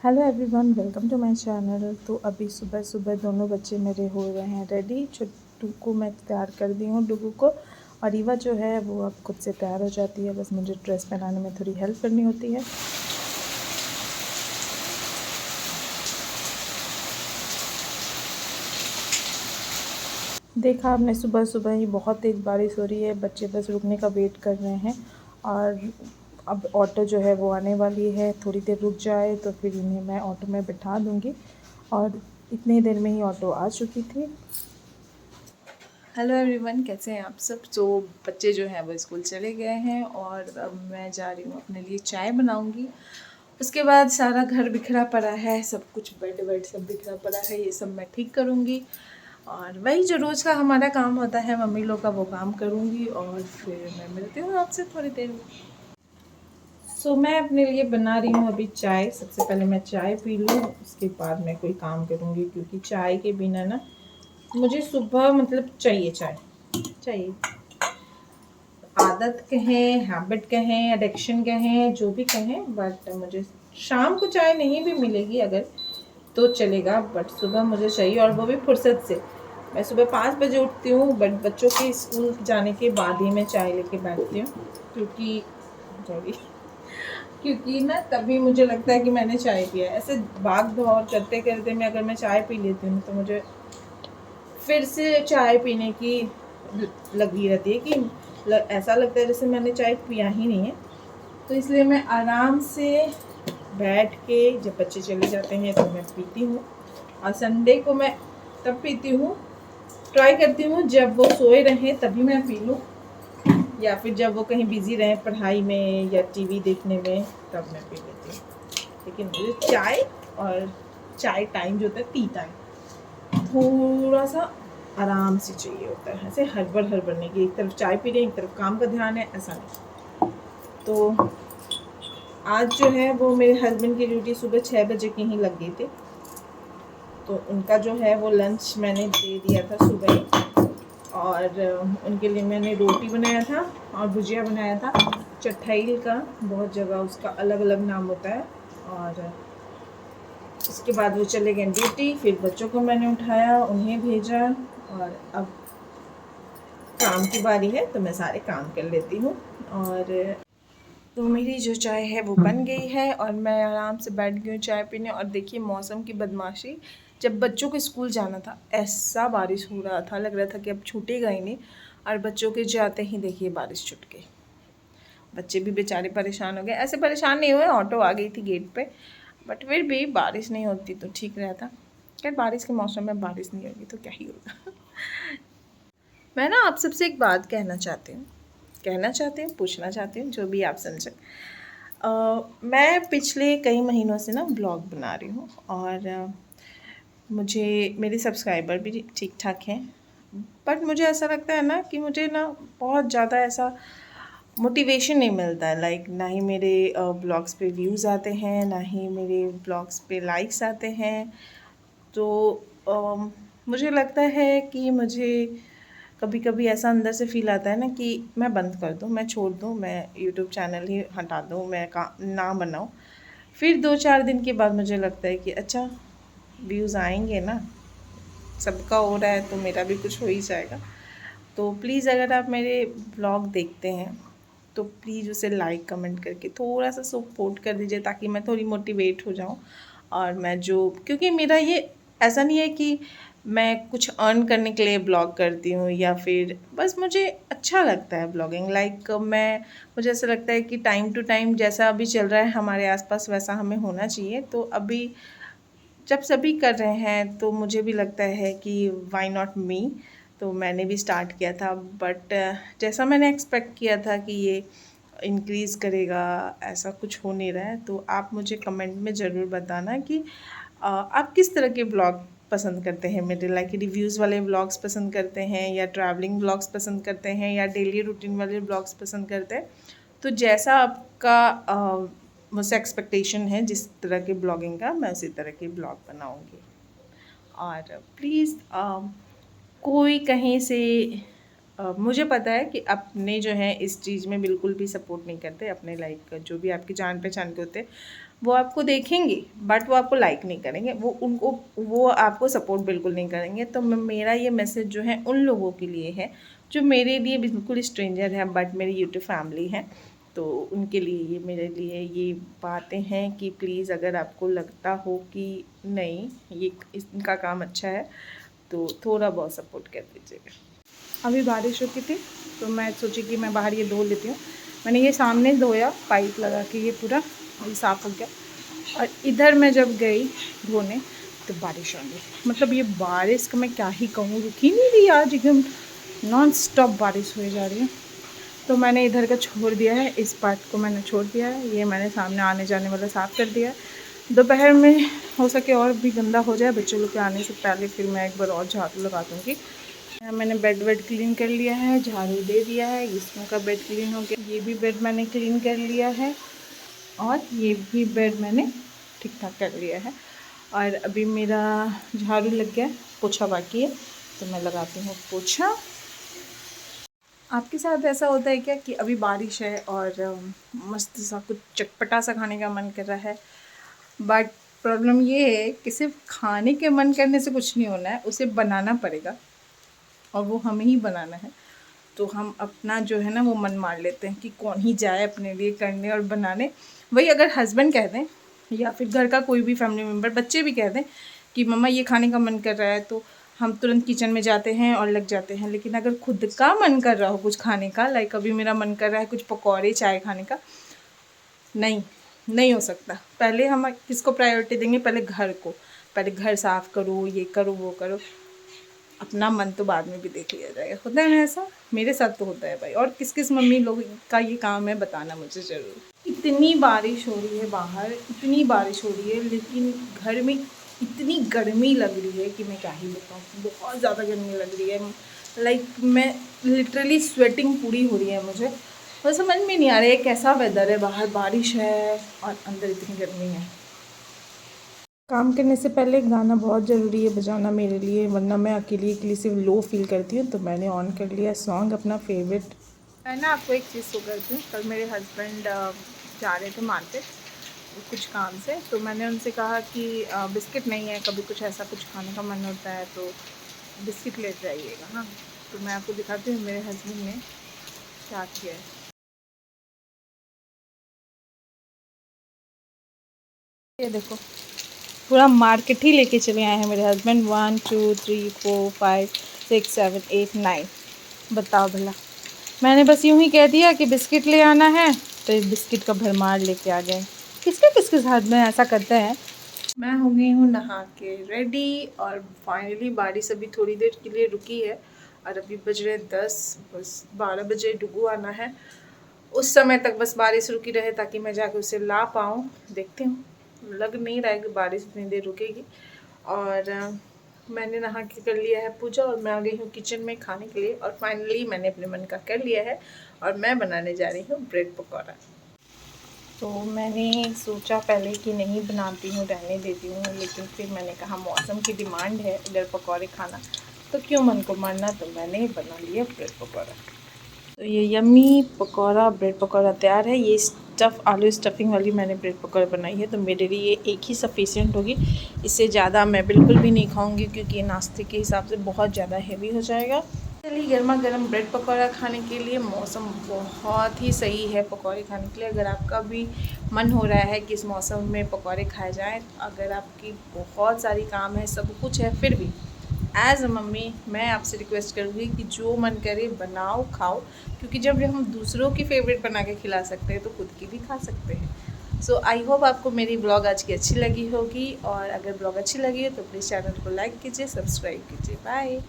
Hello everyone, welcome to my channel. तो अभी सुबह सुबह दोनों बच्चे मेरे हो रहे हैं रेडी। छोटू को मैं तैयार कर दी हूँ, डुगू को, और रीवा जो है वो अब खुद से तैयार हो जाती है, बस मुझे ड्रेस पहनाने में थोड़ी हेल्प करनी होती है। देखा आपने, सुबह सुबह ही बहुत तेज़ बारिश हो रही है, बच्चे बस रुकने का वेट कर रहे हैं। और अब ऑटो जो है वो आने वाली है, थोड़ी देर रुक जाए तो फिर इन्हें मैं ऑटो में बिठा दूँगी। और इतनी देर में ही ऑटो आ चुकी थी। हेलो एवरीवन, कैसे हैं आप सब। तो बच्चे जो हैं वो स्कूल चले गए हैं और अब मैं जा रही हूँ अपने लिए चाय बनाऊँगी। उसके बाद सारा घर बिखरा पड़ा है, सब कुछ बेड वेड सब बिखरा पड़ा है, ये सब मैं ठीक करूँगी। और वही जो रोज़ का हमारा काम होता है मम्मी लोग का, वो काम करूँगी और फिर मैं मिलती हूँ आपसे थोड़ी देर में। सो मैं अपने लिए बना रही हूँ अभी चाय। सबसे पहले मैं चाय पी लूँ, उसके बाद मैं कोई काम करूँगी, क्योंकि चाय के बिना ना मुझे सुबह मतलब चाहिए चाय चाहिए। आदत कहें, हैबिट कहें, एडिक्शन कहें, जो भी कहें, बट मुझे शाम को चाय नहीं भी मिलेगी अगर तो चलेगा, बट सुबह मुझे चाहिए, और वो भी फुर्सत से। मैं सुबह 5 बजे उठती हूँ, बट बच्चों के स्कूल जाने के बाद ही मैं चाय लेके बैठती हूँ, क्योंकि सॉरी क्योंकि ना तभी मुझे लगता है कि मैंने चाय पिया है। ऐसे भाग दौड़ करते करते मैं अगर मैं चाय पी लेती हूँ तो मुझे फिर से चाय पीने की लगी रहती है कि ऐसा लगता है जैसे मैंने चाय पिया ही नहीं है। तो इसलिए मैं आराम से बैठ के, जब बच्चे चले जाते हैं तो मैं पीती हूँ। और संडे को मैं तब पीती हूँ, ट्राई करती हूँ जब वो सोए रहें तभी मैं पी लूँ, या फिर जब वो कहीं बिजी रहें पढ़ाई में या टीवी देखने में, तब मैं पी लेती हूँ। लेकिन मुझे चाय और चाय टाइम जो होता है टी टाइम थोड़ा सा आराम से चाहिए होता है। ऐसे हड़बड़ हड़बड़ नहीं कि एक तरफ चाय पी रहे हैं एक तरफ काम का ध्यान है, ऐसा नहीं। तो आज जो है वो मेरे हस्बैंड की ड्यूटी सुबह 6 बजे की ही लग गई थी, तो उनका जो है वो लंच मैंने दे दिया था सुबह ही। और उनके लिए मैंने रोटी बनाया था और भुजिया बनाया था। चटैल का बहुत जगह उसका अलग अलग नाम होता है। और उसके बाद वो चले गए ड्यूटी, फिर बच्चों को मैंने उठाया, उन्हें भेजा, और अब काम की बारी है तो मैं सारे काम कर लेती हूँ। और तो मेरी जो चाय है वो बन गई है और मैं आराम से बैठ गई हूँ चाय पीने। और देखिए मौसम की बदमाशी, जब बच्चों को स्कूल जाना था ऐसा बारिश हो रहा था, लग रहा था कि अब छूटेगा ही नहीं, और बच्चों के जाते ही देखिए बारिश छूट गई। बच्चे भी बेचारे परेशान हो गए। ऐसे परेशान नहीं हुए, ऑटो आ गई थी गेट पे, बट फिर भी बारिश नहीं होती तो ठीक रहता। खैर बारिश के मौसम में बारिश नहीं होगी तो क्या ही होगा। मैं ना आप सबसे एक बात कहना चाहती हूँ, पूछना चाहती हूँ, जो भी आप समझें। मैं पिछले कई महीनों से ना ब्लॉग बना रही हूँ, और मुझे मेरे सब्सक्राइबर भी ठीक ठाक हैं, बट मुझे ऐसा लगता है ना कि मुझे ना बहुत ज़्यादा ऐसा मोटिवेशन नहीं मिलता है। लाइक ना ही मेरे ब्लॉग्स पे व्यूज़ आते हैं, ना ही मेरे ब्लॉग्स पे लाइक्स आते हैं। तो मुझे लगता है कि मुझे कभी कभी ऐसा अंदर से फ़ील आता है ना कि मैं बंद कर दूँ, मैं छोड़ दूँ, मैं यूट्यूब चैनल ही हटा दूँ, मैं ना बनाऊँ। फिर 2-4 दिन के बाद मुझे लगता है कि अच्छा व्यूज़ आएंगे ना, सबका हो रहा है तो मेरा भी कुछ हो ही जाएगा। तो प्लीज़ अगर आप मेरे ब्लॉग देखते हैं तो प्लीज़ उसे लाइक कमेंट करके थोड़ा सा सपोर्ट कर दीजिए, ताकि मैं थोड़ी मोटिवेट हो जाऊँ। और मैं जो, क्योंकि मेरा ये ऐसा नहीं है कि मैं कुछ अर्न करने के लिए ब्लॉग करती हूँ, या फिर बस मुझे अच्छा लगता है ब्लॉगिंग। लाइक मुझे ऐसा लगता है कि टाइम टू टाइम जैसा अभी चल रहा है हमारे आसपास वैसा हमें होना चाहिए। तो अभी जब सभी कर रहे हैं तो मुझे भी लगता है कि वाई नॉट मी। तो मैंने भी स्टार्ट किया था, बट जैसा मैंने एक्सपेक्ट किया था कि ये इंक्रीज़ करेगा, ऐसा कुछ हो नहीं रहा है। तो आप मुझे कमेंट में ज़रूर बताना कि आप किस तरह के ब्लॉग पसंद करते हैं। मेरे लाइक रिव्यूज़ वाले ब्लॉग्स पसंद करते हैं, या ट्रैवलिंग ब्लॉग्स पसंद करते हैं, या डेली रूटीन वाले ब्लॉग्स पसंद करते हैं। तो जैसा आपका मुझसे एक्सपेक्टेशन है जिस तरह के ब्लॉगिंग का, मैं उसी तरह की ब्लॉग बनाऊंगी। और प्लीज़ कोई कहीं से मुझे पता है कि अपने जो हैं इस चीज़ में बिल्कुल भी सपोर्ट नहीं करते, अपने लाइक जो भी आपकी जान पहचान के होते, वो आपको देखेंगे बट वो आपको लाइक नहीं करेंगे, वो आपको सपोर्ट बिल्कुल नहीं करेंगे। तो मेरा ये मैसेज जो है उन लोगों के लिए है जो मेरे लिए बिल्कुल स्ट्रेंजर है बट मेरी यूट्यूब फैमिली है, तो उनके लिए ये मेरे लिए ये बातें हैं कि प्लीज़ अगर आपको लगता हो कि नहीं ये इनका काम अच्छा है तो थोड़ा बहुत सपोर्ट कर दीजिएगा। अभी बारिश होती थी तो मैं सोची कि मैं बाहर ये धो लेती हूँ। मैंने ये सामने धोया पाइप लगा के, ये पूरा ये साफ़ हो गया। और इधर मैं जब गई धोने तो बारिश आ गई। मतलब ये बारिश का मैं क्या ही कहूँ, रुक ही नहीं रही आज, एकदम नॉन स्टॉप बारिश हो जा रही है। तो मैंने इधर का छोड़ दिया है, इस पार्ट को मैंने छोड़ दिया है, ये मैंने सामने आने जाने वाला साफ़ कर दिया है। दोपहर में हो सके और भी गंदा हो जाए बच्चों लोग के आने से पहले, फिर मैं एक बार और झाड़ू लगा दूँगी। मैंने बेड क्लीन कर लिया है, झाड़ू दे दिया है, इसमें का बेड क्लीन हो गया, ये भी बेड मैंने क्लीन कर लिया है और ये भी बेड मैंने ठीक ठाक कर लिया है। और अभी मेरा झाड़ू लग गया, पोछा बाकी है तो मैं लगाती हूँ पोछा। आपके साथ ऐसा होता है क्या कि अभी बारिश है और मस्त सा कुछ चटपटा सा खाने का मन कर रहा है, बट प्रॉब्लम ये है कि सिर्फ खाने के मन करने से कुछ नहीं होना है, उसे बनाना पड़ेगा और वो हमें ही बनाना है। तो हम अपना जो है ना वो मन मार लेते हैं कि कौन ही जाए अपने लिए करने और बनाने। वही अगर हस्बैंड कह दें या फिर घर का कोई भी फैमिली मेम्बर, बच्चे भी कह दें कि मम्मा ये खाने का मन कर रहा है, तो हम तुरंत किचन में जाते हैं और लग जाते हैं। लेकिन अगर खुद का मन कर रहा हो कुछ खाने का, लाइक अभी मेरा मन कर रहा है कुछ पकौड़े चाय खाने का, नहीं हो सकता। पहले हम किसको प्रायोरिटी देंगे, पहले घर को, पहले घर साफ़ करो, ये करो वो करो, अपना मन तो बाद में भी देख लिया जाएगा। होता है ना ऐसा, मेरे साथ तो होता है भाई। और किस किस मम्मी लोग का ये काम है बताना मुझे ज़रूर। इतनी बारिश हो रही है बाहर, इतनी बारिश हो रही है, लेकिन घर में इतनी गर्मी लग रही है कि मैं क्या ही बताऊँ, बहुत ज़्यादा गर्मी लग रही है। लाइक मैं लिटरली स्वेटिंग पूरी हो रही है मुझे, और समझ में नहीं आ रहा है कैसा वेदर है, बाहर बारिश है और अंदर इतनी गर्मी है। काम करने से पहले गाना बहुत ज़रूरी है बजाना मेरे लिए, वरना मैं अकेली सिर्फ लो फील करती हूँ। तो मैंने ऑन कर लिया सॉन्ग अपना फेवरेट। मैं ना आपको एक चीज़ शो करती हूँ। कल मेरे हस्बैंड जा रहे थे मार्केट कुछ काम से, तो मैंने उनसे कहा कि बिस्किट नहीं है, कभी कुछ ऐसा कुछ खाने का मन होता है तो बिस्किट लेते आइएगा। हाँ, तो मैं आपको दिखाती हूँ मेरे हस्बैंड ने क्या किया है। ये देखो, पूरा मार्केट ही लेके चले आए हैं मेरे हस्बैंड। 1 2 3 4 5 6 7 8 9। बताओ भला, मैंने बस यूं ही कह दिया कि बिस्किट ले आना है तो बिस्किट का भरमार लेके आ गए। किसके साथ में ऐसा करते हैं। मैं हो गई हूँ नहा के रेडी और फाइनली बारिश अभी थोड़ी देर के लिए रुकी है और अभी बज रहे 10, बस 12 बजे डुगू आना है। उस समय तक बस बारिश रुकी रहे ताकि मैं जाके उसे ला पाऊँ। देखती हूँ, लग नहीं रहा है कि बारिश इतनी देर रुकेगी। और मैंने नहा के कर लिया है पूजा और मैं आ गई हूँ किचन में खाने के लिए। और फाइनली मैंने अपने मन का कर लिया है और मैं बनाने जा रही हूँ ब्रेड पकौड़ा। तो मैंने सोचा पहले कि नहीं बनाती हूँ, रहने देती हूँ, लेकिन फिर मैंने कहा मौसम की डिमांड है अगर पकौड़े खाना तो क्यों मन को मारना, तो मैंने बना लिया ब्रेड पकौड़ा। तो ये यम्मी पकौड़ा ब्रेड पकौड़ा तैयार है। ये आलू स्टफिंग वाली मैंने ब्रेड पकौड़ा बनाई है, तो मेरे लिए ये एक ही सफिशिएंट होगी। इससे ज़्यादा मैं बिल्कुल भी नहीं खाऊंगी क्योंकि ये नाश्ते के हिसाब से बहुत ज़्यादा हेवी हो जाएगा। चलिए, गर्मा गर्म ब्रेड पकौड़ा खाने के लिए मौसम बहुत ही सही है पकौड़े खाने के लिए। अगर आपका भी मन हो रहा है कि इस मौसम में पकौड़े खाए जाएँ, अगर आपकी बहुत सारी काम है, सब कुछ है, फिर भी एज़ अ मम्मी मैं आपसे रिक्वेस्ट करूँगी कि जो मन करे बनाओ खाओ, क्योंकि जब हम दूसरों की फेवरेट बना के खिला सकते हैं तो खुद की भी खा सकते हैं। सो आई होप आपको मेरी ब्लॉग आज की अच्छी लगी होगी, और अगर ब्लॉग अच्छी लगी हो तो प्लीज़ चैनल को लाइक कीजिए, सब्सक्राइब कीजिए। बाय।